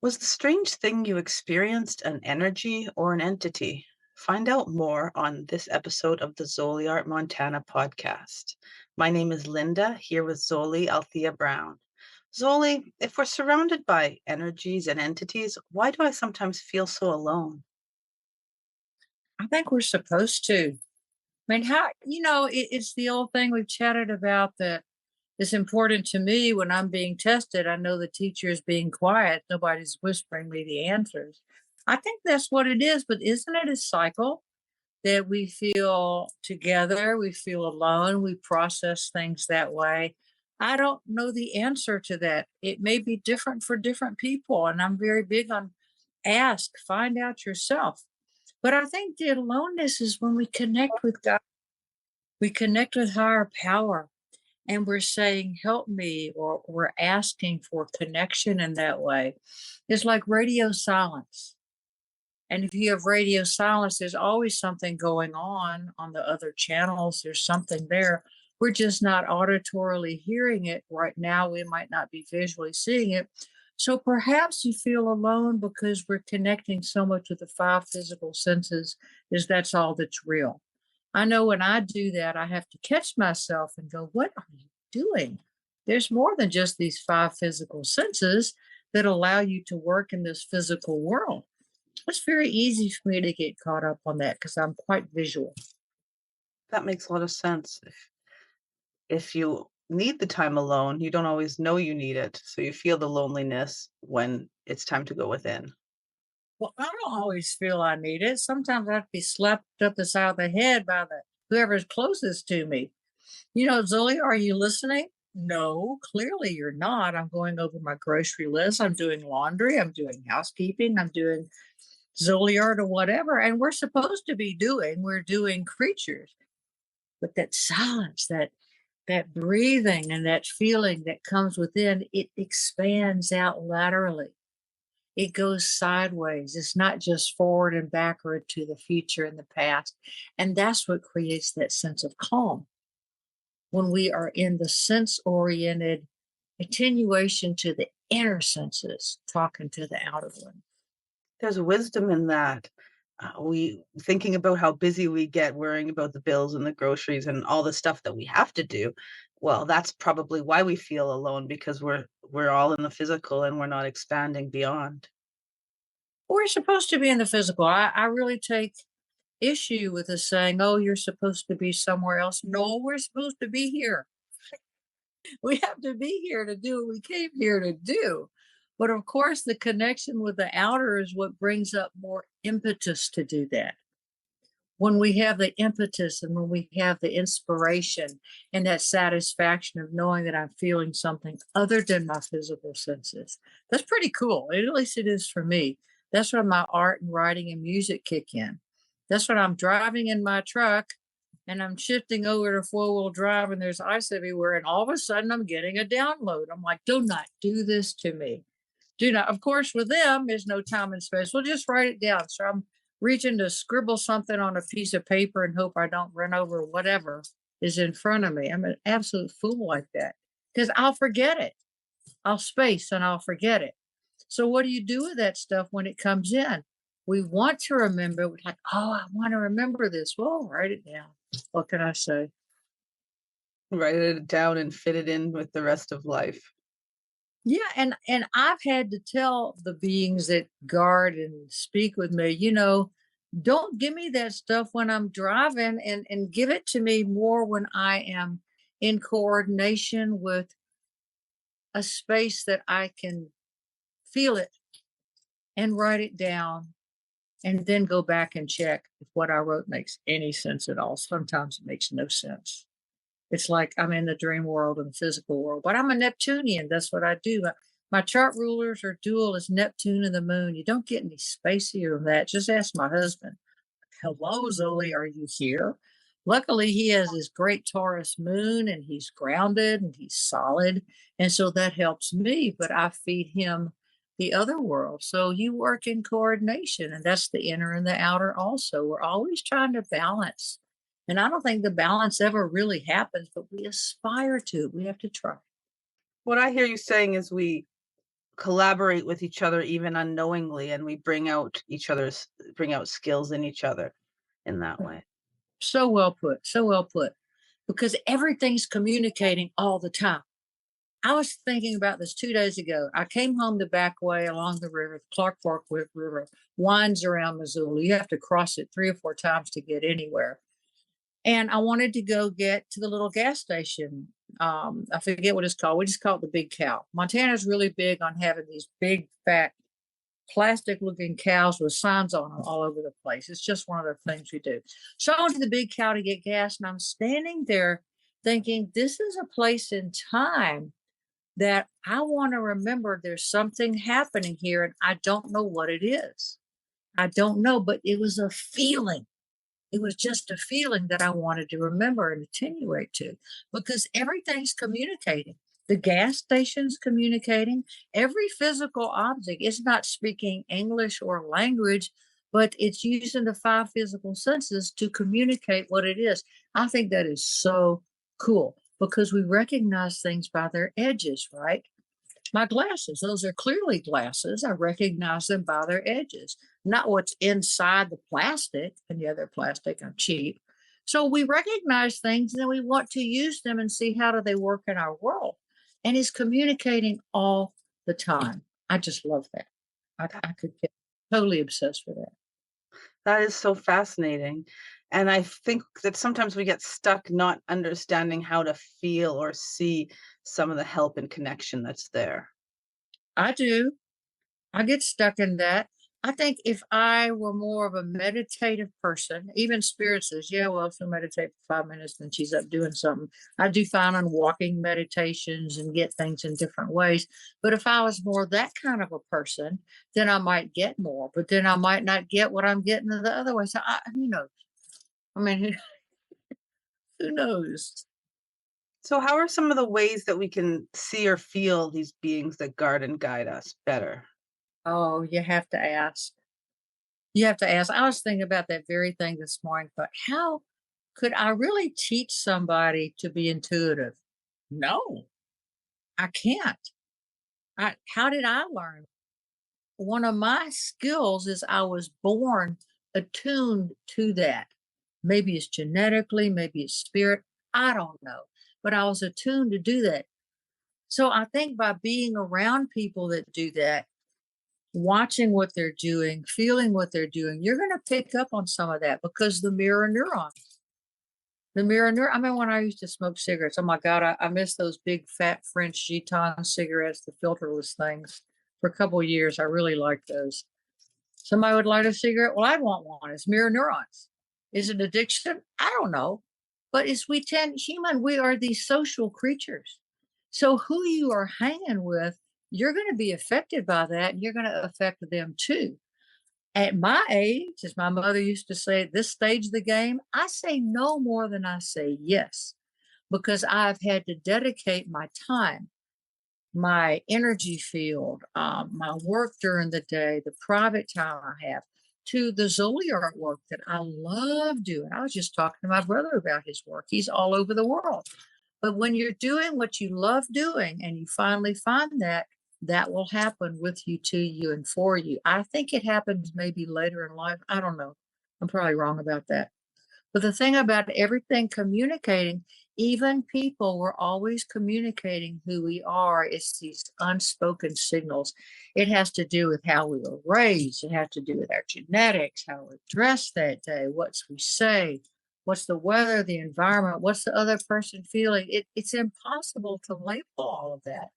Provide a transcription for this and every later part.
Was the strange thing you experienced an energy or an entity? Find out more on this episode of the Zoli Art Montana podcast. My name is Linda, here with Zoli Althea Brown. Zoli, if we're surrounded by energies and entities, why do I sometimes feel so alone? I think we're supposed to. I mean, it's the old thing we've chatted about that it's important to me when I'm being tested. I know the teacher is being quiet. Nobody's whispering me the answers. I think that's what it is, but isn't it a cycle that we feel together? We feel alone. We process things that way. I don't know the answer to that. It may be different for different people. And I'm very big on ask, find out yourself. But I think the aloneness is when we connect with God, we connect with higher power, and we're saying, help me, or we're asking for connection in that way. It's like radio silence. And if you have radio silence, there's always something going on the other channels. There's something there. We're just not auditorily hearing it right now. We might not be visually seeing it. So perhaps you feel alone because we're connecting so much with the five physical senses, is that's all that's real. I know when I do that, I have to catch myself and go, what are you doing? There's more than just these five physical senses that allow you to work in this physical world. It's very easy for me to get caught up on that because I'm quite visual. That makes a lot of sense. If you need the time alone, you don't always know you need it. So you feel the loneliness when it's time to go within. Well, I don't always feel I need it. Sometimes I have to be slapped up the side of the head by the whoever's closest to me. Zoe, are you listening? No, clearly you're not. I'm going over my grocery list. I'm doing laundry. I'm doing housekeeping. I'm doing Zoliart or whatever. And we're doing creatures. But that silence, that breathing and that feeling that comes within, it expands out laterally. It goes sideways. It's not just forward and backward to the future and the past. And that's what creates that sense of calm when we are in the sense oriented attenuation to the inner senses, talking to the outer one. There's wisdom in that. We thinking about how busy we get worrying about the bills and the groceries and all the stuff that we have to do. Well, that's probably why we feel alone because we're all in the physical and we're not expanding beyond. We're supposed to be in the physical. I really take issue with the saying, oh, you're supposed to be somewhere else. No, we're supposed to be here. We have to be here to do what we came here to do. But of course, the connection with the outer is what brings up more impetus to do that. When we have the impetus and when we have the inspiration and that satisfaction of knowing that I'm feeling something other than my physical senses, that's pretty cool. At least it is for me. That's when my art and writing and music kick in. That's when I'm driving in my truck and I'm shifting over to four-wheel drive and there's ice everywhere. And all of a sudden I'm getting a download. I'm like, do not do this to me. Do not. Of course, with them, there's no time and space. We'll just write it down. So I'm reaching to scribble something on a piece of paper and hope I don't run over whatever is in front of me. I'm an absolute fool like that because I'll forget it. I'll space and I'll forget it. So what do you do with that stuff when it comes in? We want to remember. We're like, oh, I want to remember this. Well, write it down. What can I say? Write it down and fit it in with the rest of life. Yeah, and I've had to tell the beings that guard and speak with me, don't give me that stuff when I'm driving and give it to me more when I am in coordination with a space that I can feel it and write it down and then go back and check if what I wrote makes any sense at all. Sometimes it makes no sense. It's like I'm in the dream world and the physical world, but I'm a Neptunian. That's what I do. My chart rulers are dual as Neptune and the moon. You don't get any spacier than that. Just ask my husband. Hello, Zoli, are you here? Luckily, he has this great Taurus moon and he's grounded and he's solid. And so that helps me, but I feed him the other world. So you work in coordination, and that's the inner and the outer also. We're always trying to balance. And I don't think the balance ever really happens, but we aspire to. We have to try. What I hear you saying is we collaborate with each other even unknowingly, and we bring out skills in each other in that way. So well put. So well put. Because everything's communicating all the time. I was thinking about this 2 days ago. I came home the back way along the river, the Clark Fork River winds around Missoula. You have to cross it 3 or 4 times to get anywhere. And I wanted to go get to the little gas station. I forget what it's called. We just call it the Big Cow. Montana's really big on having these big, fat, plastic looking cows with signs on them all over the place. It's just one of the things we do. So I went to the Big Cow to get gas, and I'm standing there thinking, this is a place in time that I want to remember there's something happening here, and I don't know what it is. I don't know, but it was a feeling. It was just a feeling that I wanted to remember and attenuate to because everything's communicating. The gas station's communicating. Every physical object is not speaking English or language, but it's using the five physical senses to communicate what it is. I think that is so cool because we recognize things by their edges, right? My glasses, those are clearly glasses. I recognize them by their edges, not what's inside the plastic. And the other plastic, I'm cheap. So we recognize things and then we want to use them and see how do they work in our world. And it's communicating all the time. I just love that. I could get totally obsessed with that. That is so fascinating. And I think that sometimes we get stuck not understanding how to feel or see some of the help and connection that's there. I do. I get stuck in that. I think if I were more of a meditative person, even Spirit says, yeah, well, if she'll meditate for 5 minutes, then she's up doing something. I do find on walking meditations and get things in different ways. But if I was more that kind of a person, then I might get more, but then I might not get what I'm getting the other way. So who knows? I mean, who knows? So, how are some of the ways that we can see or feel these beings that guard and guide us better? Oh, you have to ask. You have to ask. I was thinking about that very thing this morning, but how could I really teach somebody to be intuitive? No, I can't. How did I learn? One of my skills is I was born attuned to that. Maybe it's genetically, maybe it's spirit. I don't know. But I was attuned to do that. So I think by being around people that do that, watching what they're doing, feeling what they're doing, you're going to pick up on some of that because the mirror neuron. The mirror neuron. I remember when I used to smoke cigarettes. Oh my God, I miss those big fat French Giton cigarettes, the filterless things. For a couple of years, I really liked those. Somebody would light a cigarette. Well, I'd want one. It's mirror neurons. Is it addiction? I don't know. But it's we are these social creatures. So who you are hanging with, you're going to be affected by that and you're going to affect them too. At my age, as my mother used to say, at this stage of the game, I say no more than I say yes because I've had to dedicate my time, my energy field, my work during the day, the private time I have to the Zoli artwork that I love doing. I was just talking to my brother about his work. He's all over the world. But when you're doing what you love doing and you finally find that, that will happen with you, to you, and for you. I think it happens maybe later in life. I don't know. I'm probably wrong about that. But the thing about everything communicating, even people, we're always communicating who we are. It's these unspoken signals. It has to do with how we were raised. It has to do with our genetics, how we're dressed that day, what we say, what's the weather, the environment, what's the other person feeling. It's impossible to label all of that.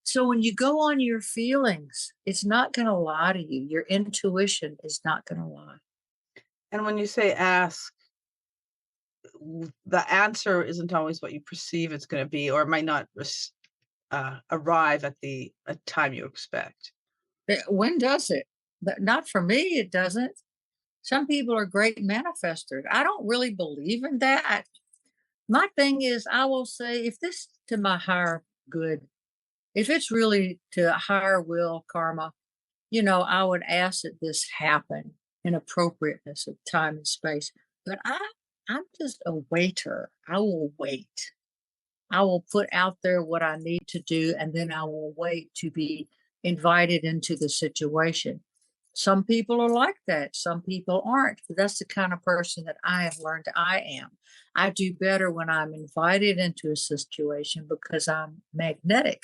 So when you go on your feelings, it's not going to lie to you. Your intuition is not going to lie. And when you say ask, the answer isn't always what you perceive it's going to be, or it might not arrive at the time you expect. When does it? But not for me, it doesn't. Some people are great manifestors. I don't really believe in that. My thing is, I will say, if this to my higher good, if it's really to a higher will, karma, I would ask that this happen in appropriateness of time and space. But I'm just a waiter. I will wait. I will put out there what I need to do, and then I will wait to be invited into the situation. Some people are like that. Some people aren't. But that's the kind of person that I have learned I am. I do better when I'm invited into a situation because I'm magnetic.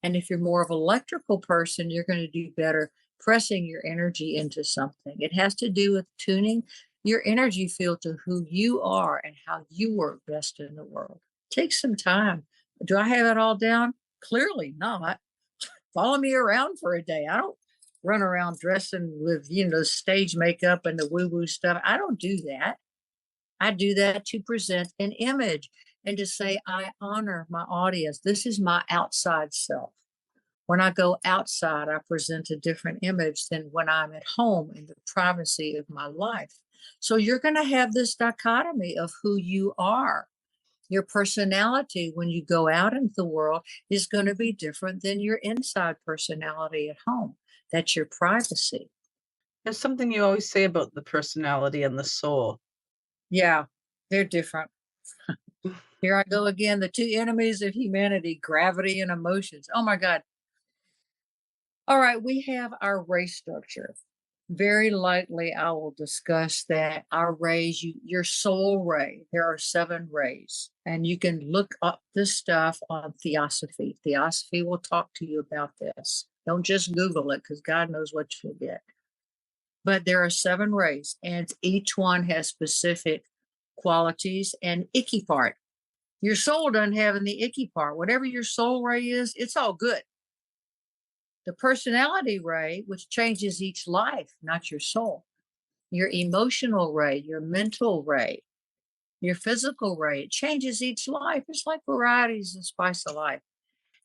And if you're more of an electrical person, you're going to do better pressing your energy into something. It has to do with tuning your energy field to who you are and how you work best in the world. Take some time. Do I have it all down? Clearly not. Follow me around for a day. I don't run around dressing with, stage makeup and the woo woo stuff. I don't do that. I do that to present an image and to say, I honor my audience. This is my outside self. When I go outside, I present a different image than when I'm at home in the privacy of my life. So you're going to have this dichotomy of who you are. Your personality when you go out into the world is going to be different than your inside personality at home. That's your privacy. There's something you always say about the personality and the soul. Yeah, they're different. Here I go again. The two enemies of humanity, gravity and emotions. Oh my God. All right, we have our race structure. Very lightly, I will discuss that our rays, your soul ray, there are 7 rays, and you can look up this stuff on Theosophy. Theosophy will talk to you about this. Don't just Google it because God knows what you'll get. But there are 7 rays, and each one has specific qualities and icky part. Your soul doesn't have any icky part. Whatever your soul ray is, it's all good. The personality ray, which changes each life, not your soul. Your emotional ray, your mental ray, your physical ray, it changes each life. It's like varieties and spice of life.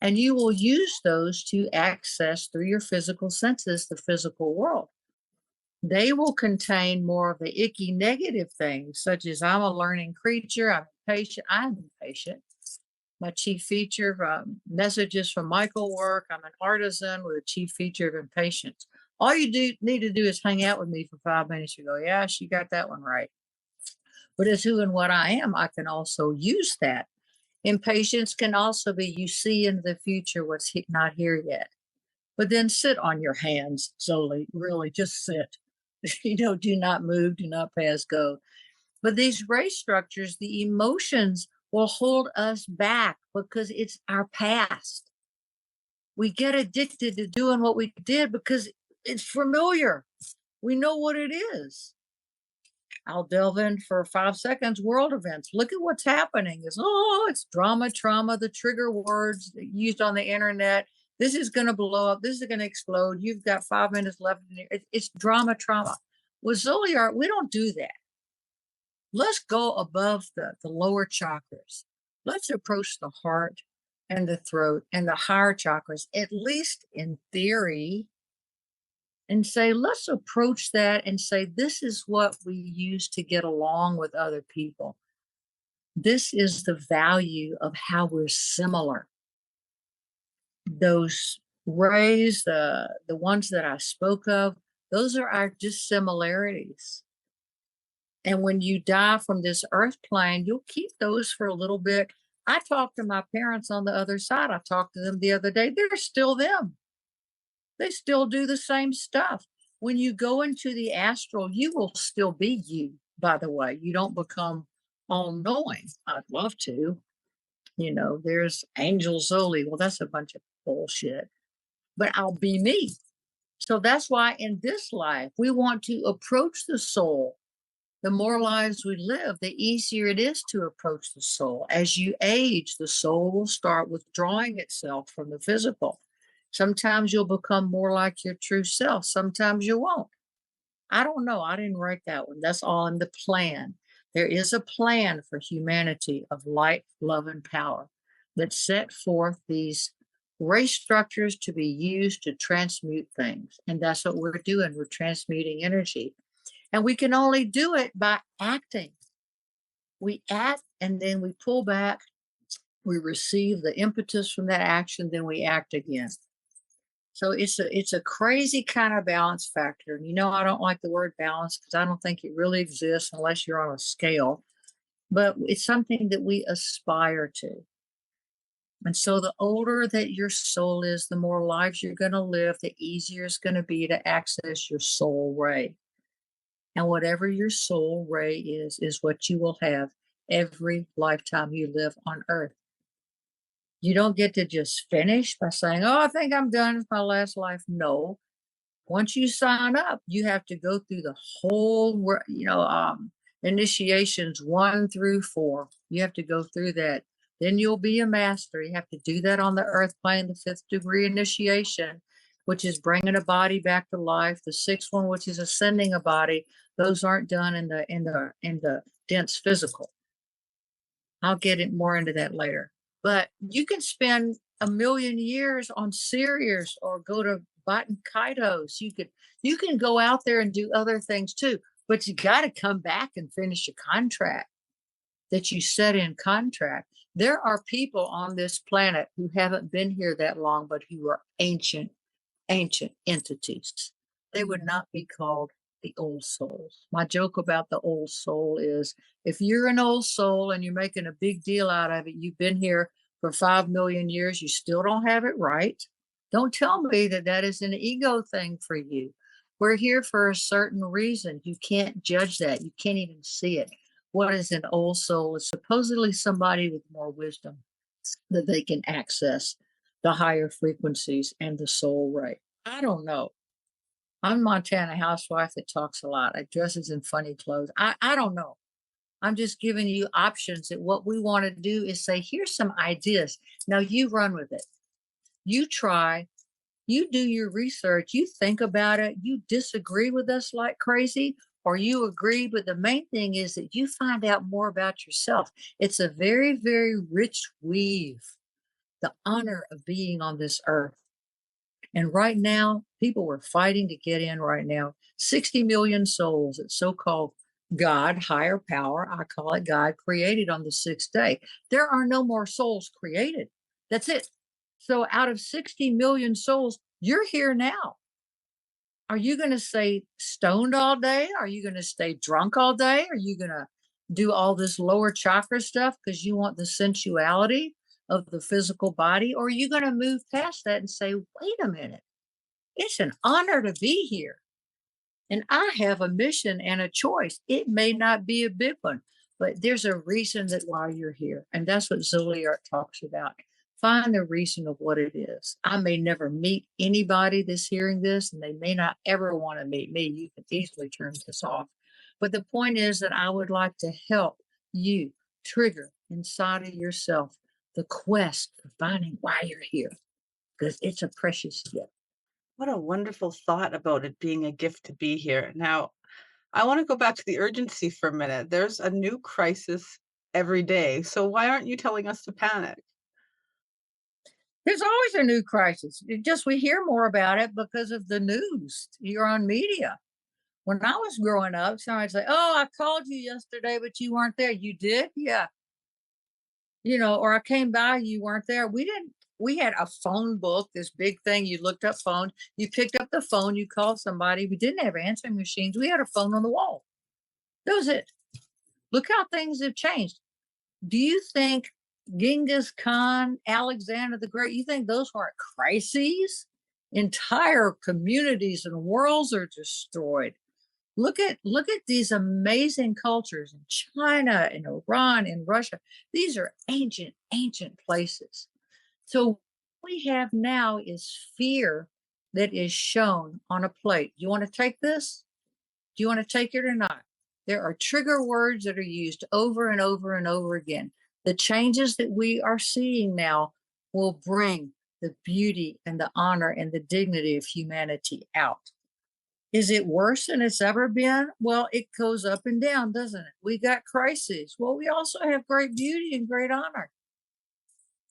And you will use those to access through your physical senses the physical world. They will contain more of the icky negative things, such as I'm a learning creature, I'm impatient, I'm impatient. My chief feature messages from Michael work. I'm an artisan with a chief feature of impatience. All you need to do is hang out with me for 5 minutes. You go, yeah, she got that one right. But as who and what I am, I can also use that. Impatience can also be you see into the future what's not here yet. But then sit on your hands, Zoli. Really, just sit. Do not move, do not pass go. But these race structures, the emotions will hold us back because it's our past. We get addicted to doing what we did because it's familiar. We know what it is. I'll delve in for 5 seconds. World events. Look at what's happening. It's drama, trauma, the trigger words used on the internet. This is going to blow up. This is going to explode. You've got 5 minutes left. It's drama, trauma. With Zoliart, we don't do that. Let's go above the lower chakras. Let's approach the heart and the throat and the higher chakras, at least in theory, and say, let's approach that and say, this is what we use to get along with other people. This is the value of how we're similar. Those rays, the ones that I spoke of, those are our dissimilarities. And when you die from this earth plane, you'll keep those for a little bit. I talked to my parents on the other side. I talked to them the other day. They're still them. They still do the same stuff. When you go into the astral, you will still be you, by the way. You don't become all knowing. I'd love to. There's Angel Zoli. Well, that's a bunch of bullshit. But I'll be me. So that's why in this life, we want to approach the soul. The more lives we live, the easier it is to approach the soul. As you age, the soul will start withdrawing itself from the physical. Sometimes you'll become more like your true self. Sometimes you won't. I don't know. I didn't write that one. That's all in the plan. There is a plan for humanity of light, love, and power that set forth these race structures to be used to transmute things. And that's what we're doing. We're transmuting energy. And we can only do it by acting. We act and then we pull back. We receive the impetus from that action, then we act again. So it's a crazy kind of balance factor. And I don't like the word balance because I don't think it really exists unless you're on a scale. But it's something that we aspire to. And so the older that your soul is, the more lives you're going to live, the easier it's going to be to access your soul ray. And whatever your soul ray is what you will have every lifetime you live on earth. You don't get to just finish by saying, "Oh, I think I'm done with my last life." No. Once you sign up, you have to go through the whole, initiations 1 through 4. You have to go through that. Then you'll be a master. You have to do that on the earth plane, the 5th degree initiation, which is bringing a body back to life. The 6th one, which is ascending a body. Those aren't done in the dense physical. I'll get it more into that later. But you can spend a million years on Sirius or go to Baten Kaitos. You can go out there and do other things too, but you got to come back and finish a contract that you set in contract. There are people on this planet who haven't been here that long, but who are ancient entities. They would not be called the old souls. My joke about the old soul is if you're an old soul and you're making a big deal out of it, you've been here for 5 million years, you still don't have it right. Don't tell me that that is an ego thing for you. We're here for a certain reason. You can't judge that. You can't even see it. What is an old soul? It's supposedly somebody with more wisdom that they can access the higher frequencies and the soul ray. I don't know. I'm a Montana housewife that talks a lot. I dresses in funny clothes. I don't know. I'm just giving you options that what we want to do is say, here's some ideas. Now you run with it. You try, you do your research, you think about it, you disagree with us like crazy, or you agree. But the main thing is that you find out more about yourself. It's a very, very rich weave, the honor of being on this earth. And right now, people are fighting to get in right now. 60 million souls that so called God, higher power, I call it God, created on the 6th day. There are no more souls created. That's it. So out of 60 million souls, you're here now. Are you going to stay stoned all day? Are you going to stay drunk all day? Are you going to do all this lower chakra stuff because you want the sensuality of the physical body? Or are you going to move past that and say, wait a minute, it's an honor to be here. And I have a mission and a choice. It may not be a big one, but there's a reason that why you're here. And that's what Zoli art talks about. Find the reason of what it is. I may never meet anybody that's hearing this, and they may not ever want to meet me. You can easily turn this off. But the point is that I would like to help you trigger inside of yourself the quest for finding why you're here, because it's a precious gift. What a wonderful thought about it being a gift to be here. Now, I want to go back to the urgency for a minute. There's a new crisis every day. So why aren't you telling us to panic? There's always a new crisis. It just we hear more about it because of the news. You're on media. When I was growing up, somebody'd say, "Oh, I called you yesterday, but you weren't there." You did? Yeah. Or I came by, you weren't there. We didn't. We had a phone book, this big thing. You looked up phone. You picked up the phone. You called somebody. We didn't have answering machines. We had a phone on the wall. That was it. Look how things have changed. Do you think Genghis Khan, Alexander the Great, you think those weren't crises? Entire communities and worlds are destroyed. Look at these amazing cultures in China, in Iran, in Russia. These are ancient places. So what we have now is fear that is shown on a plate. You want to take this? Do you want to take it or not? There are trigger words that are used over and over and over again. The changes that we are seeing now will bring the beauty and the honor and the dignity of humanity out. Is it worse than it's ever been? Well, it goes up and down, doesn't it? We got crises. Well, we also have great beauty and great honor.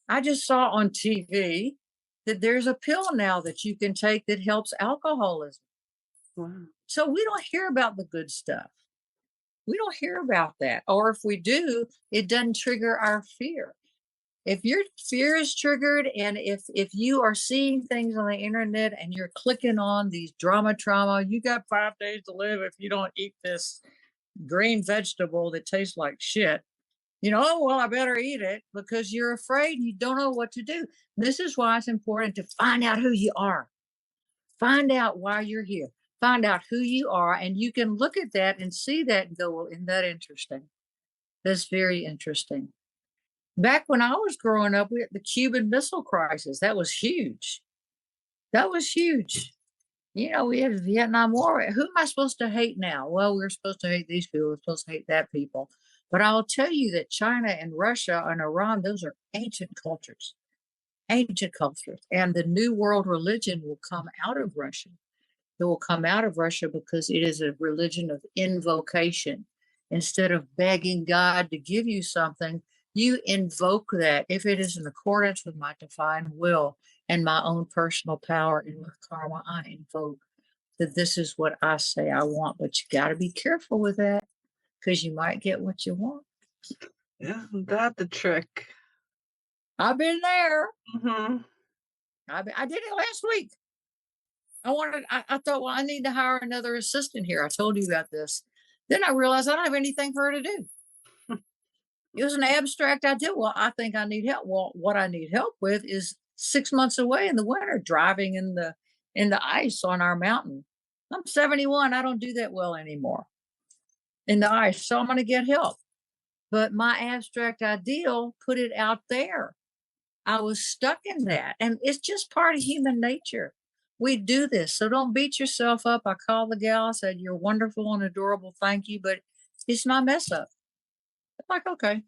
I just saw on TV that there's a pill now that you can take that helps alcoholism. Wow. So we don't hear about the good stuff. We don't hear about that. Or if we do, it doesn't trigger our fear. If your fear is triggered, and if you are seeing things on the internet and you're clicking on these trauma, you got 5 days to live if you don't eat this green vegetable that tastes like shit. Oh, well, I better eat it because you're afraid you don't know what to do. This is why it's important to find out who you are. Find out why you're here. Find out who you are, and you can look at that and see that and go, well, isn't that interesting? That's very interesting. Back when I was growing up, we had the Cuban Missile Crisis. That was huge. That was huge. We had the Vietnam War. Who am I supposed to hate now? Well, we're supposed to hate these people. We're supposed to hate that people. But I'll tell you that China and Russia and Iran, those are ancient cultures, ancient cultures. And the new world religion will come out of Russia. It will come out of Russia because it is a religion of invocation. Instead of begging God to give you something, you invoke that. If it is in accordance with my divine will and my own personal power and with karma, I invoke that this is what I say I want. But you got to be careful with that because you might get what you want. Yeah, that the trick. I've been there. Hmm. I did it last week. I thought, well, I need to hire another assistant here. I told you about this. Then I realized I don't have anything for her to do. It was an abstract idea. Well, I think I need help. Well, what I need help with is 6 months away in the winter, driving in the ice on our mountain. I'm 71. I don't do that well anymore in the ice. So I'm going to get help. But my abstract ideal put it out there. I was stuck in that. And it's just part of human nature. We do this. So don't beat yourself up. I called the gal, I said, you're wonderful and adorable. Thank you. But it's my mess up. I'm like, okay.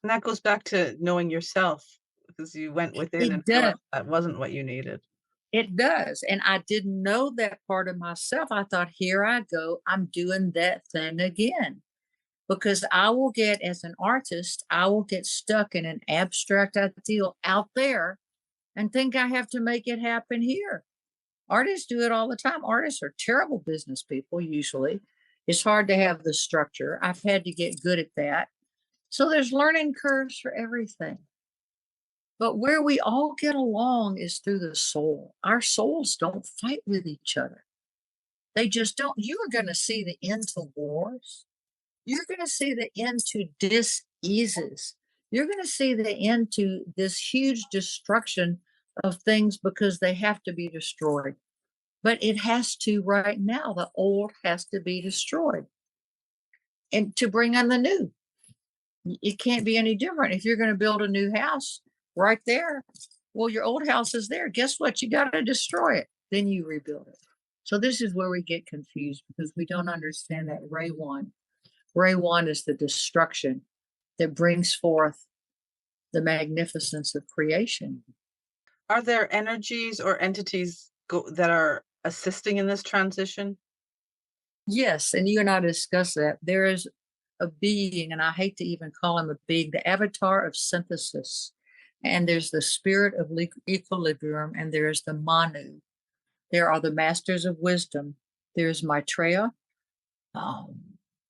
And that goes back to knowing yourself because you went within and It does. realized that wasn't what you needed. It does. And I didn't know that part of myself. I thought, here I go. I'm doing that thing again. Because I will get, as an artist, I will get stuck in an abstract ideal out there and think I have to make it happen here. Artists do it all the time. Artists are terrible business people, usually. It's hard to have the structure. I've had to get good at that. So there's learning curves for everything. But where we all get along is through the soul. Our souls don't fight with each other. They just don't. You are going to see the end to wars. You're going to see the end to diseases. You're going to see the end to this huge destruction of things because they have to be destroyed. But it has to right now. The old has to be destroyed and to bring on the new. It can't be any different. If you're going to build a new house right there, well, your old house is there. Guess what? You got to destroy it. Then you rebuild it. So this is where we get confused because we don't understand that Ray one. Ray one is the destruction that brings forth the magnificence of creation. Are there energies or entities that are assisting in this transition? Yes, and you and I discussed that. There is a being, and I hate to even call him a being, the avatar of synthesis. And there's the spirit of equilibrium, and there's the Manu. There are the masters of wisdom. There's Maitreya. Um,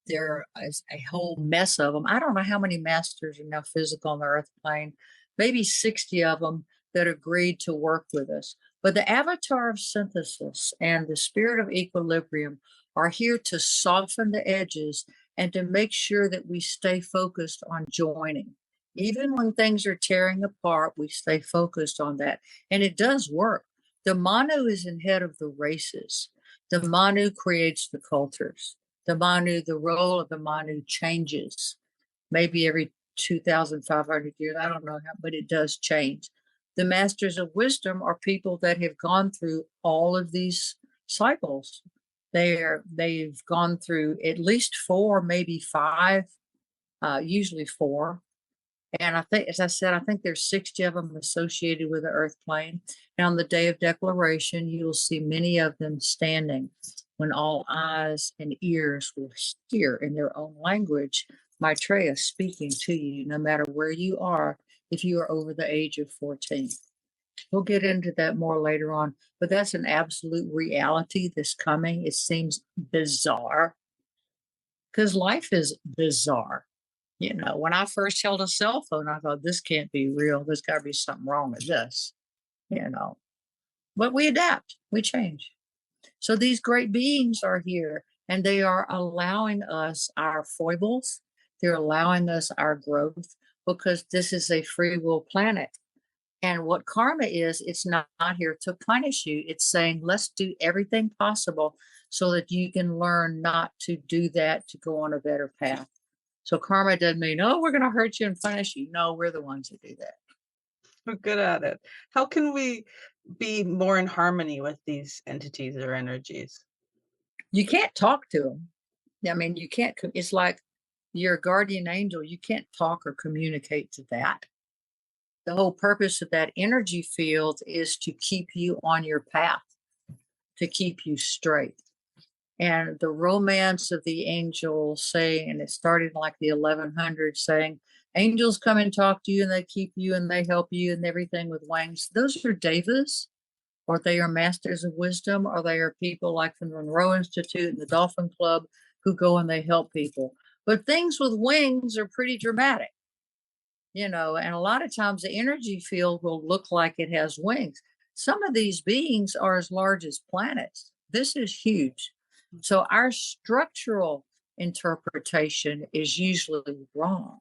there is a whole mess of them. I don't know how many masters are now physical on the earth plane, maybe 60 of them that agreed to work with us. But the avatar of synthesis and the spirit of equilibrium are here to soften the edges and to make sure that we stay focused on joining. Even when things are tearing apart, we stay focused on that. And it does work. The Manu is in head of the races. The Manu creates the cultures. The Manu, the role of the Manu changes maybe every 2,500 years. I don't know how, but it does change. The masters of wisdom are people that have gone through all of these cycles. They've gone through at least four, maybe five, usually four. And I think, as I said, I think there's 60 of them associated with the earth plane. And on the day of declaration, you will see many of them standing when all eyes and ears will hear in their own language Maitreya speaking to you, no matter where you are, if you are over the age of 14. We'll get into that more later on, but that's an absolute reality that's coming. It seems bizarre because life is bizarre. When I first held a cell phone, I thought, this can't be real. There's got to be something wrong with this, you know. But we adapt, we change. So these great beings are here and they are allowing us our foibles. They're allowing us our growth because this is a free will planet. And what karma is, it's not here to punish you. It's saying, let's do everything possible so that you can learn not to do that to go on a better path. So karma doesn't mean, oh, we're going to hurt you and punish you. No, we're the ones that do that. We're good at it. How can we be more in harmony with these entities or energies? You can't talk to them. I mean, you can't, it's like your guardian angel. You can't talk or communicate to that. The whole purpose of that energy field is to keep you on your path, to keep you straight. And the romance of the angel saying, and it started in like the 1100s, saying, angels come and talk to you and they keep you and they help you and everything with wings. Those are devas, or they are masters of wisdom, or they are people like the Monroe Institute and the Dolphin Club who go and they help people. But things with wings are pretty dramatic, and a lot of times the energy field will look like it has wings. Some of these beings are as large as planets. This is huge. So our structural interpretation is usually wrong.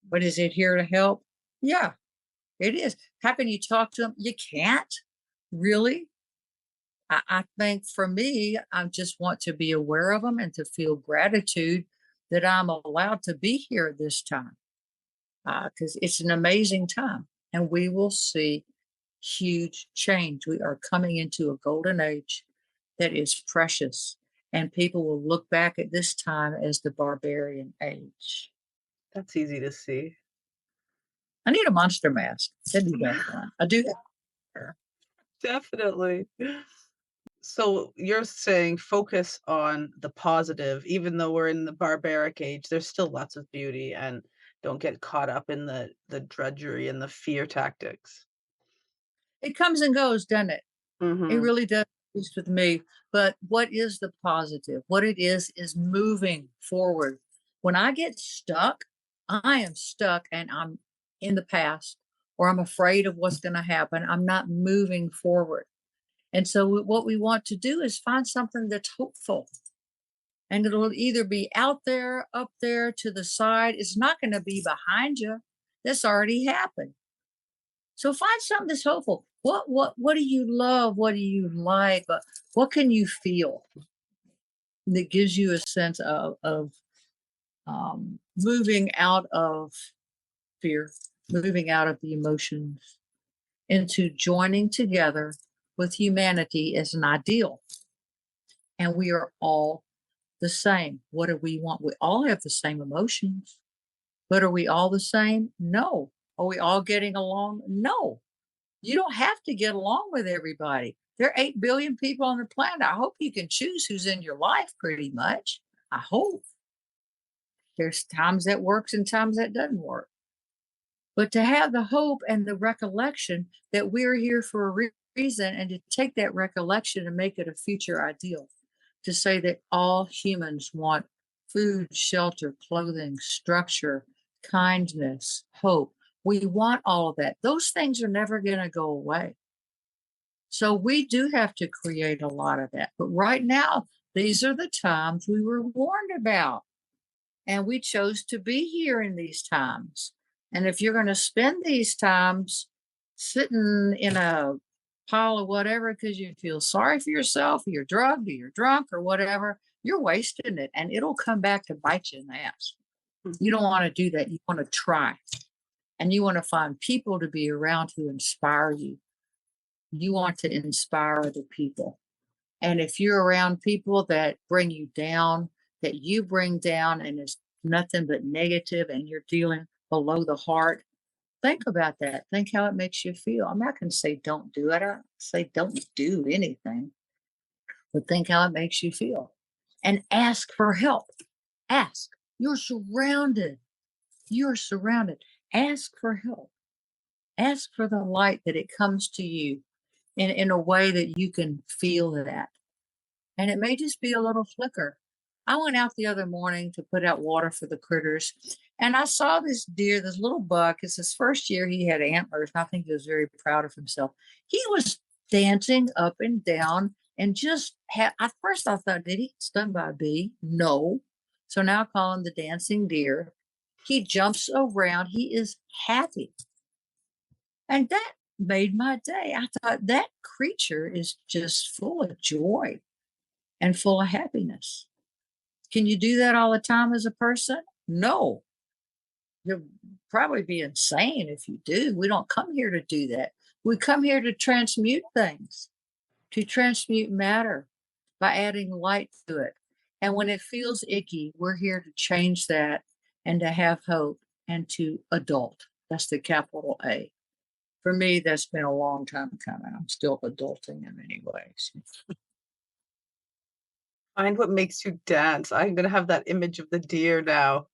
But is it here to help? Yeah, it is. How can you talk to them? You can't. Really? I think for me, I just want to be aware of them and to feel gratitude that I'm allowed to be here this time, because it's an amazing time and we will see huge change. We are coming into a golden age that is precious, and people will look back at this time as the barbarian age. That's easy to see. I need a monster mask. That'd be better. I do that. Definitely. So you're saying focus on the positive, even though we're in the barbaric age, there's still lots of beauty, and don't get caught up in the drudgery and the fear tactics. It comes and goes, doesn't it? It Mhm. really does, at least with me. But what is the positive? What it is moving forward. When I get stuck, I am stuck and I'm in the past, or I'm afraid of what's going to happen. I'm not moving forward. And so, what we want to do is find something that's hopeful. And it'll either be out there, up there, to the side. It's not going to be behind you. This already happened. So find something that's hopeful. What do you love? What do you like? What can you feel that gives you a sense of moving out of fear, moving out of the emotions, into joining together with humanity as an ideal. And we are all the same. What do we want? We all have the same emotions, but are we all the same? No. Are we all getting along? No. You don't have to get along with everybody. There are 8 billion people on the planet. I hope you can choose who's in your life pretty much. I hope. There's times that works and times that doesn't work. But to have the hope and the recollection that we're here for a reason, and to take that recollection and make it a future ideal, to say that all humans want food, shelter, clothing, structure, kindness, hope. We want all of that. Those things are never going to go away. So we do have to create a lot of that. But right now, these are the times we were warned about. And we chose to be here in these times. And if you're going to spend these times sitting in a pile of whatever because you feel sorry for yourself, or you're drugged, or you're drunk, or whatever, you're wasting it. And it'll come back to bite you in the ass. You don't want to do that. You want to try. And you want to find people to be around who inspire you. You want to inspire other people. And if you're around people that bring you down, that you bring down, and it's nothing but negative, and you're dealing below the heart, think about that. Think how it makes you feel. I'm not going to say don't do it. I say don't do anything, but think how it makes you feel and ask for help. Ask. You're surrounded. You're surrounded. Ask for help. Ask for the light that it comes to you in a way that you can feel that. And it may just be a little flicker. I went out the other morning to put out water for the critters, and I saw this deer, this little buck. It's his first year he had antlers, and I think he was very proud of himself. He was dancing up and down and just had, at first I thought, did he get stung by a bee? No. So now I call him the dancing deer. He jumps around. He is happy. And that made my day. I thought that creature is just full of joy and full of happiness. Can you do that all the time as a person? No. You'll probably be insane if you do. We don't come here to do that. We come here to transmute things, to transmute matter by adding light to it. And when it feels icky, we're here to change that and to have hope and to adult. That's the capital A. For me, that's been a long time coming. I'm still adulting in many ways. Find what makes you dance. I'm gonna have that image of the deer now.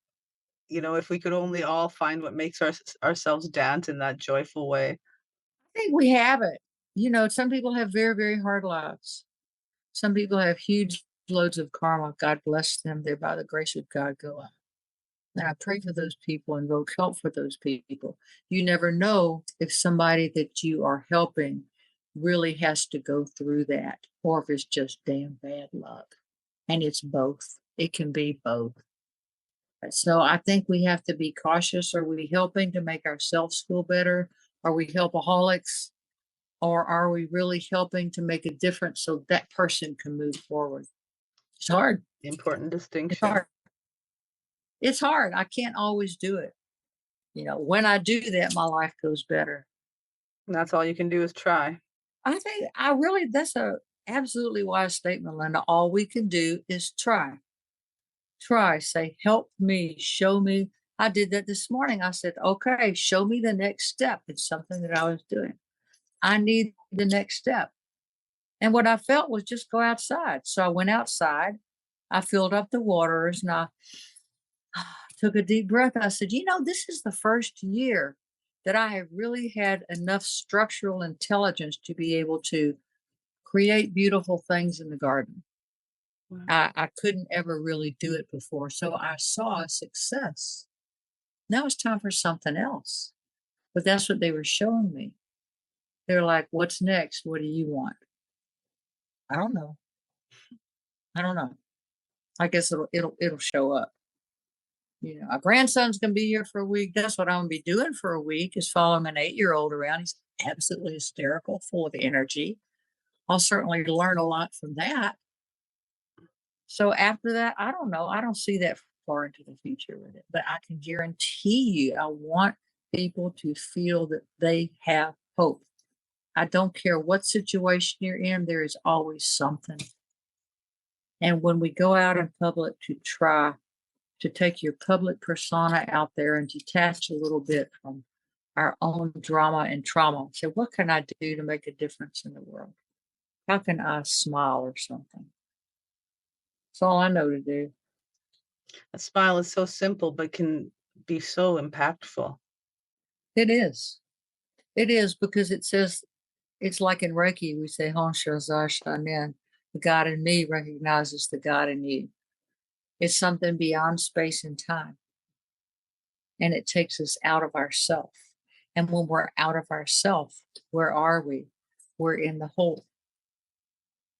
If we could only all find what makes ourselves dance in that joyful way. I think we have it. Some people have very, very hard lives. Some people have huge loads of karma. God bless them. They're by the grace of God go out. And I pray for those people and invoke help for those people. You never know if somebody that you are helping really has to go through that or if it's just damn bad luck. And it's both. It can be both. So I think we have to be cautious. Are we helping to make ourselves feel better? Are we helpaholics? Or are we really helping to make a difference so that person can move forward? It's hard. Important It's distinction. hard. It's hard. I can't always do it. When I do that, my life goes better. And that's all you can do is try. That's a absolutely wise statement, Linda. All we can do is try. Try, say, help me, show me. I did that this morning. I said, okay, show me the next step. It's something that I was doing. I need the next step. And what I felt was just go outside. So I went outside. I filled up the waters and I took a deep breath. I said, this is the first year that I have really had enough structural intelligence to be able to create beautiful things in the garden. Wow. I couldn't ever really do it before. So I saw a success. Now it's time for something else. But that's what they were showing me. They're like, what's next? What do you want? I don't know. I don't know. I guess it'll show up. Our grandson's gonna be here for a week. That's what I'm gonna be doing for a week is following an 8-year-old around. He's absolutely hysterical, full of energy. I'll certainly learn a lot from that. So after that, I don't know. I don't see that far into the future with it, but I can guarantee you, I want people to feel that they have hope. I don't care what situation you're in, there is always something. And when we go out in public to try to take your public persona out there and detach a little bit from our own drama and trauma, say, what can I do to make a difference in the world? How can I smile or something? That's all I know to do. A smile is so simple, but can be so impactful. It is. It is because it says, it's like in Reiki, we say, Hon Shazar Shanin, the God in me recognizes the God in you. It's something beyond space and time. And it takes us out of ourself. And when we're out of ourself, where are we? We're in the whole.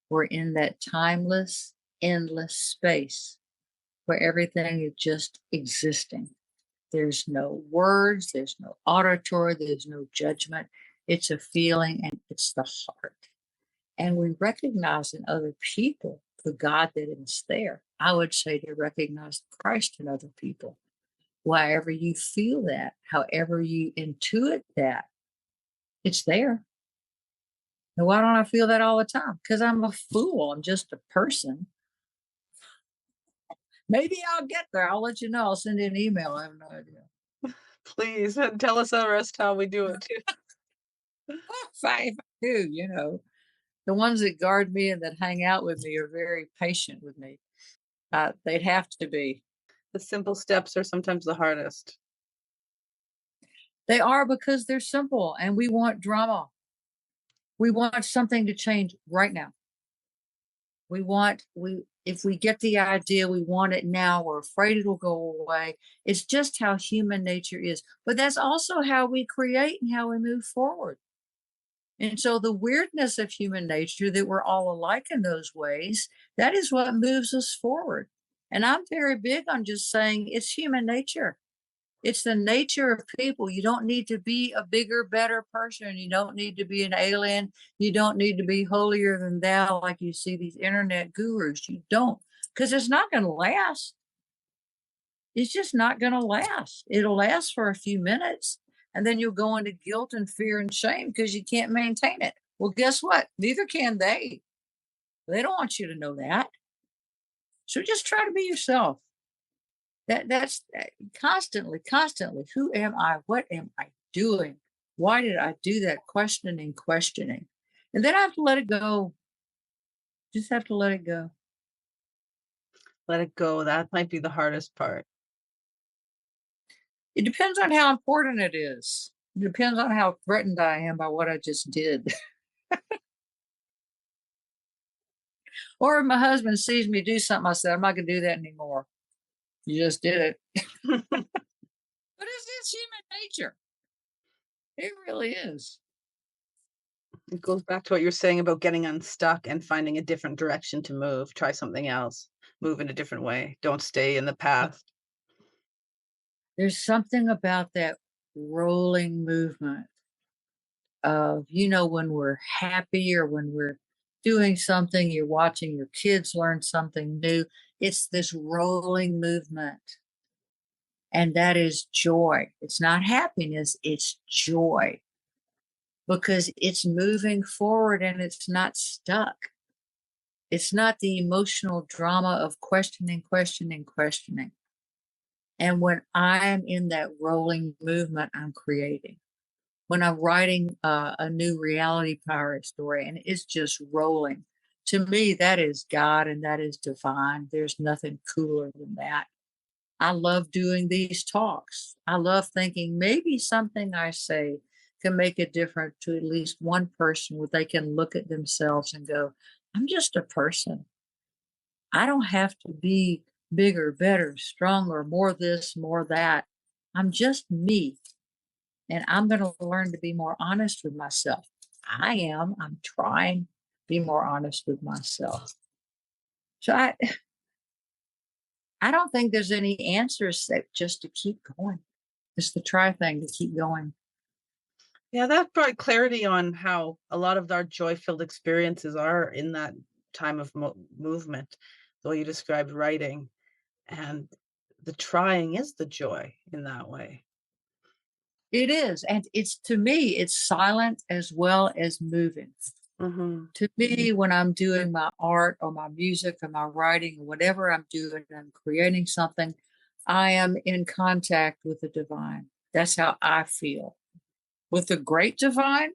We're in that timeless, endless space where everything is just existing. There's no words, there's no auditory, there's no judgment. It's a feeling and it's the heart. And we recognize in other people the God that is there. I would say to recognize Christ in other people. Wherever you feel that, however you intuit that, it's there. Now, why don't I feel that all the time? Because I'm a fool. I'm just a person. Maybe I'll get there. I'll let you know. I'll send you an email. I have no idea. Please tell us the rest how we do it too. If I do, the ones that guard me and that hang out with me are very patient with me. They'd have to be. The simple steps are sometimes the hardest. They are because they're simple and we want drama. We want something to change right now. If we get the idea, we want it now. We're afraid it'll go away. It's just how human nature is. But that's also how we create and how we move forward. And so the weirdness of human nature that we're all alike in those ways, that is what moves us forward. And I'm very big on just saying it's human nature. It's the nature of people. You don't need to be a bigger, better person. You don't need to be an alien. You don't need to be holier than thou like you see these internet gurus. You don't, because it's not going to last. It's just not going to last. It'll last for a few minutes, and then you'll go into guilt and fear and shame because you can't maintain it. Well, guess what? Neither can they. They don't want you to know that. So just try to be yourself. That's constantly, constantly. Who am I? What am I doing? Why did I do that? Questioning, questioning. And then I have to let it go. Just have to let it go. Let it go. That might be the hardest part. It depends on how important it is. It depends on how threatened I am by what I just did. Or if my husband sees me do something, I said, I'm not going to do that anymore. You just did it. But it's human nature. It really is. It goes back to what you're saying about getting unstuck and finding a different direction to move. Try something else. Move in a different way. Don't stay in the past. There's something about that rolling movement of, when we're happy or when we're doing something, you're watching your kids learn something new. It's this rolling movement. And that is joy. It's not happiness, it's joy because it's moving forward and it's not stuck. It's not the emotional drama of questioning, questioning, questioning. And when I'm in that rolling movement, I'm creating. When I'm writing a new reality pirate story and it's just rolling, to me, that is God and that is divine. There's nothing cooler than that. I love doing these talks. I love thinking maybe something I say can make a difference to at least one person where they can look at themselves and go, I'm just a person. I don't have to be bigger, better, stronger, more this, more that. I'm just me. And I'm going to learn to be more honest with myself. I am. I'm trying to be more honest with myself. So I don't think there's any answers except just to keep going. It's the try thing to keep going. Yeah, that brought clarity on how a lot of our joy-filled experiences are in that time of movement. The way you described writing, and the trying is the joy in that way. It is. And it's to me, it's silent as well as moving. Hmm. To me, when I'm doing my art or my music or my writing or whatever I'm doing, I'm creating something, I am in contact with the divine. That's how I feel. With the great divine,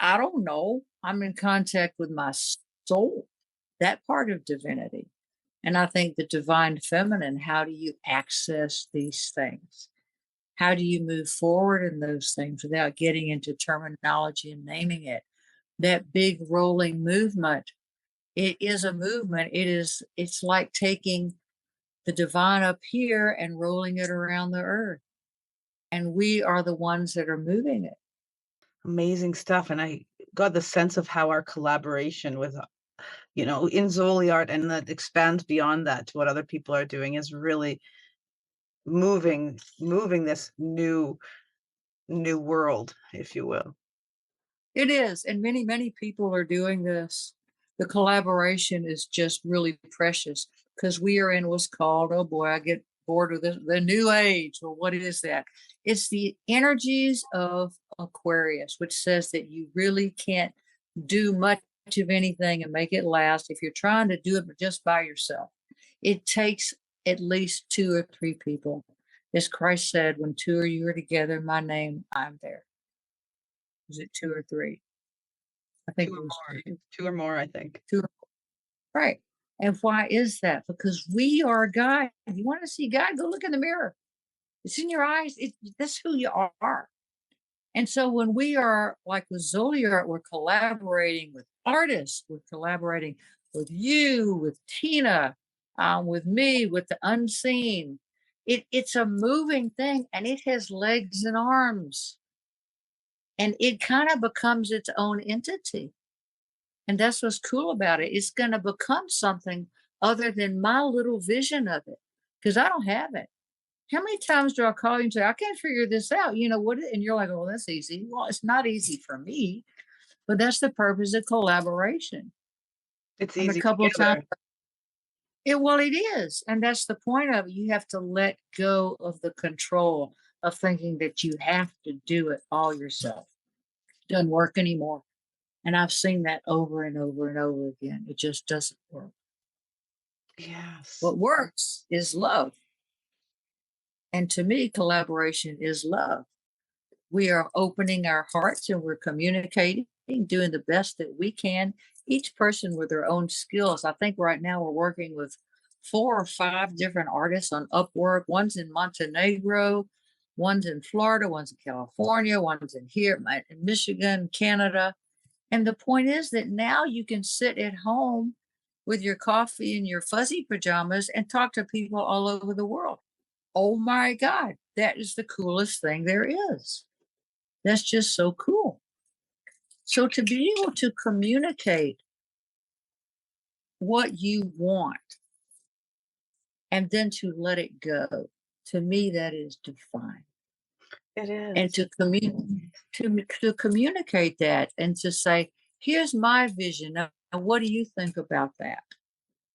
I don't know. I'm in contact with my soul, that part of divinity. And I think the divine feminine, how do you access these things? How do you move forward in those things without getting into terminology and naming it? That big rolling movement, it is a movement. It's like taking the divine up here and rolling it around the earth. And we are the ones that are moving it. Amazing stuff. And I got the sense of how our collaboration with, in Zoli art, and that expands beyond that to what other people are doing, is really moving this new world, if you will. It is. And many, many people are doing this. The collaboration is just really precious because we are in what's called, oh boy, I get bored with this, the new age. Well, what is that? It's the energies of Aquarius, which says that you really can't do much of anything and make it last if you're trying to do it just by yourself. It takes at least two or three people. As Christ said, when two or you are together in my name, I'm there. Was it two or three? I think Two or it was more. Two or more, I think. two. Right. And why is that? Because we are God. You want to see God? Go look in the mirror. It's in your eyes. That's who you are. And so when we are like with Zoli Art, we're collaborating with artists. We're collaborating with you, with Tina, with me, with the unseen. It's a moving thing and it has legs and arms. And it kind of becomes its own entity. And that's what's cool about it. It's going to become something other than my little vision of it, because I don't have it. How many times do I call you and say, I can't figure this out? You know what? And you're like, oh, that's easy. Well, it's not easy for me, but that's the purpose of collaboration. It's And a easy couple of times, together. it is. And that's the point of it. You have to let go of the control of thinking that you have to do it all yourself. It doesn't work anymore. And I've seen that over and over and over again. It just doesn't work. Yes. What works is love. And to me, collaboration is love. We are opening our hearts and we're communicating, doing the best that we can, each person with their own skills. I think right now we're working with 4 or 5 different artists on Upwork. One's in Montenegro, one's in Florida, one's in California, one's in here, in Michigan, Canada. And the point is that now you can sit at home with your coffee and your fuzzy pajamas and talk to people all over the world. Oh my God, that is the coolest thing there is. That's just so cool. So to be able to communicate what you want and then to let it go, to me, that is divine. It And is. to communicate that and to say, here's my vision. Now, what do you think about that?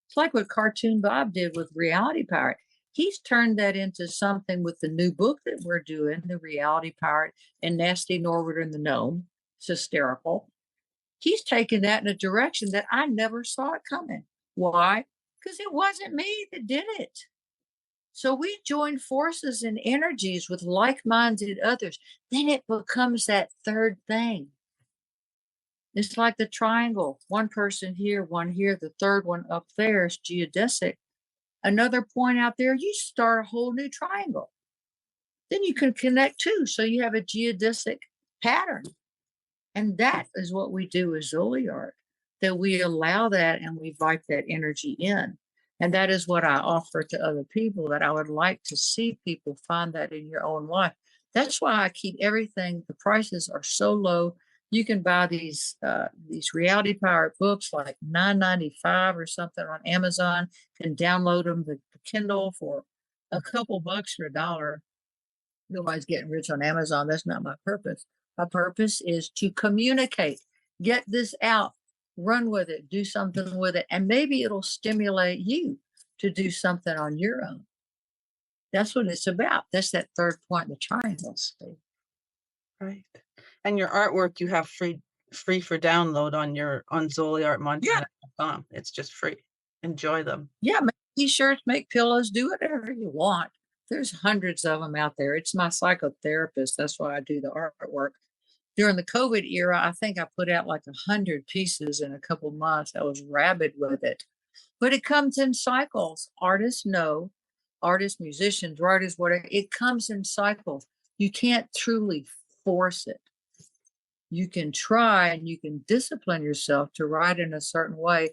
It's like what Cartoon Bob did with Reality Pirate. He's turned that into something with the new book that we're doing, The Reality Pirate and Nasty Norbert and the Gnome. It's hysterical. He's taken that in a direction that I never saw it coming. Why? Because it wasn't me that did it. So we join forces and energies with like minded others. Then it becomes that third thing. It's like the triangle, one person here, one here, the third one up there is geodesic. Another point out there, you start a whole new triangle. Then you can connect two. So you have a geodesic pattern. And that is what we do as Zoli art, that we allow that and we invite that energy in. And that is what I offer to other people, that I would like to see people find that in your own life. That's why I keep everything, the prices are so low. You can buy these reality pirate books like $9.95 or something on Amazon, can download them the Kindle for a couple bucks or $1. Nobody's getting rich on Amazon. That's not my purpose. My purpose is to communicate, get this out, run with it, do something with it, and maybe it'll stimulate you to do something on your own. That's what it's about. That's that third point in the triangle. Right. And your artwork you have free for download on Yeah, zoliartmontana.com. It's just free. Enjoy them. yeah. Make t-shirts, make pillows, do whatever you want. There's hundreds of them out there. It's my psychotherapist. That's why I do the artwork. During the COVID era, I think I put out like 100 pieces in a couple months. I was rabid with it. But it comes in cycles. Artists know, artists, musicians, writers, whatever, it comes in cycles. You can't truly force it. You can try and you can discipline yourself to write in a certain way.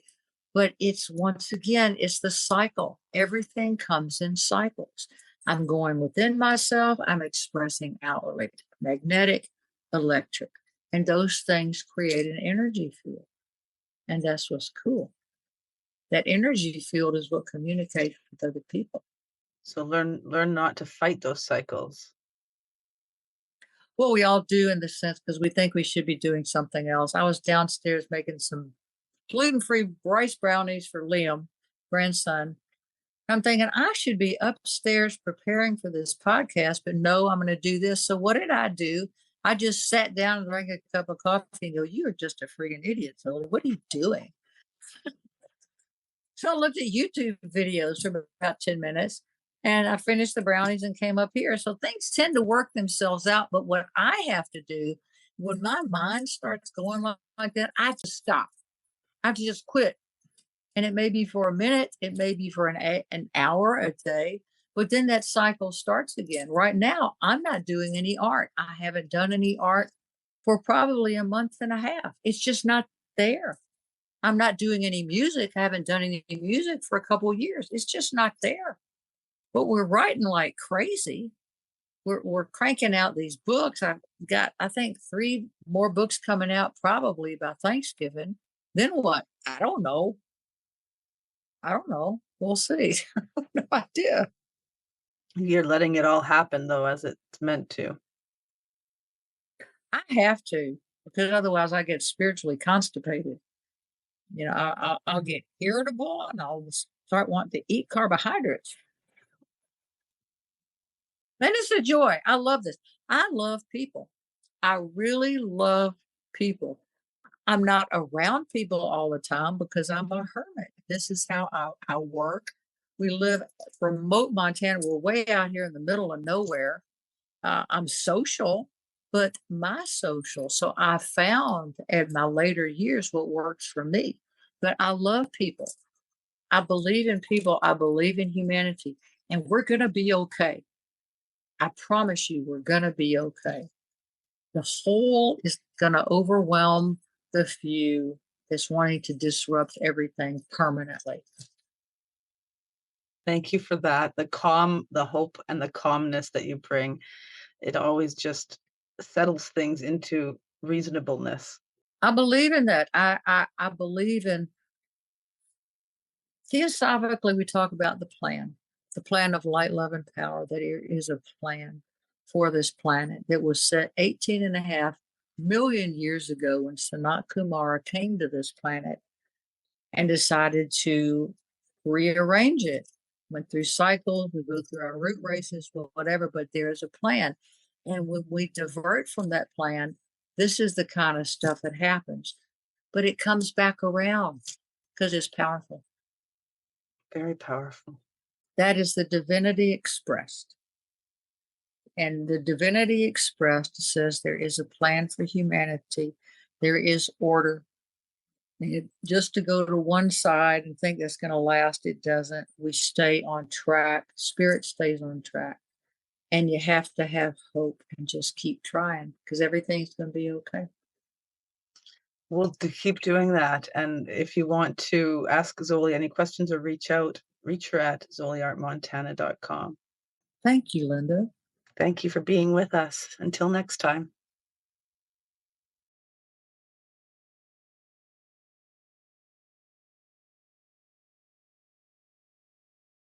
But it's once again, it's the cycle. Everything comes in cycles. I'm going within myself, I'm expressing outwardly, magnetic, electric. And those things create an energy field. And that's what's cool. That energy field is what communicates with other people. So learn not to fight those cycles. Well, we all do in the sense because we think we should be doing something else. I was downstairs making some gluten-free rice brownies for Liam, grandson. I'm thinking I should be upstairs preparing for this podcast, but no, I'm going to do this. So what did I do? I just sat down and drank a cup of coffee and go, "You are just a freaking idiot, Zoli. What are you doing?" So I looked at YouTube videos for about 10 minutes and I finished the brownies and came up here. So things tend to work themselves out. But what I have to do when my mind starts going like that, I have to stop. I have to just quit. And it may be for a minute, it may be for an hour a day, but then that cycle starts again. Right now, I'm not doing any art. I haven't done any art for probably a month and a half. It's just not there. I'm not doing any music. I haven't done any music for a couple of years. It's just not there. But we're writing like crazy. We're cranking out these books. I've got, I think, 3 more books coming out probably by Thanksgiving. Then what? I don't know. I don't know. We'll see. No idea. You're letting it all happen though as it's meant to. I have to because otherwise I get spiritually constipated. I'll get irritable and I'll start wanting to eat carbohydrates. And it's a joy. I love this. I love people. I really love people. I'm not around people all the time because I'm a hermit. This is how I work. We live remote Montana. We're way out here in the middle of nowhere. I'm social, but my social. So I found in my later years what works for me. But I love people. I believe in people. I believe in humanity. And we're going to be okay. I promise you, we're going to be okay. The whole is going to overwhelm the few that's wanting to disrupt everything permanently. Thank you for that. The calm, the hope, and the calmness that you bring, it always just settles things into reasonableness. I believe in that. I believe in theosophically, we talk about the plan of light, love, and power, that there is a plan for this planet that was set 18.5 million years ago when Sanat Kumara came to this planet and decided to rearrange it. Went through cycles, we go through our root races, whatever, but there is a plan. And when we divert from that plan, this is the kind of stuff that happens. But it comes back around because it's powerful. Very powerful. That is the divinity expressed. And the divinity expressed says there is a plan for humanity, there is order. Just to go to one side and think that's going to last, it doesn't. We stay on track, spirit stays on track. And you have to have hope and just keep trying because everything's going to be okay. We'll keep doing that. And if you want to ask Zoli any questions or reach out, reach her at zoliartmontana.com. Thank you, Linda. Thank you for being with us. Until next time.